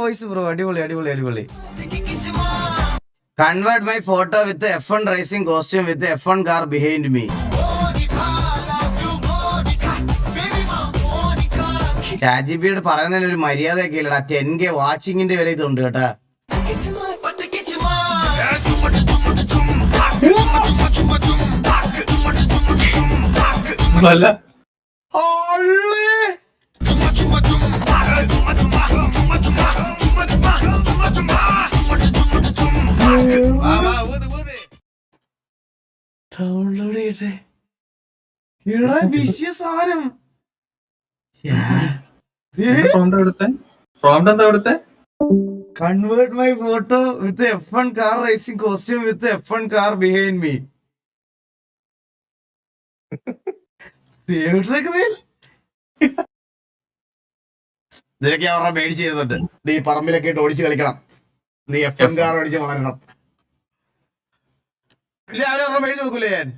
Voice bro. അടിപൊളി അടിപൊളി അടിപൊളി. Convert my photo with F1 racing costume with F1 car behind me. ചാറ്റ്ജിപിയോട് പറയുന്നതിന് ഒരു മര്യാദയൊക്കെ ഇല്ലടാ. 10K വാച്ചിങ്ങിന്റെ വരെ ഇതുണ്ട് കേട്ടാ. ഡൗൺലോഡ് ചെയ്യട്ടെ. സാധനം convert my photo with F1 car racing costume with F1 car behind me. ഇതിലൊക്കെ അവരുടെ മേടിച്ച് ചെയ്യുന്നുണ്ട്. നീ പറമ്പിലൊക്കെ ഇട്ട് ഓടിച്ച് കളിക്കണം, നീ F1 കാർ ഓടിച്ച് വളരണം. പിന്നെ അവരവരുടെ മേടിച്ച് കൊടുക്കൂലേ ഞാൻ.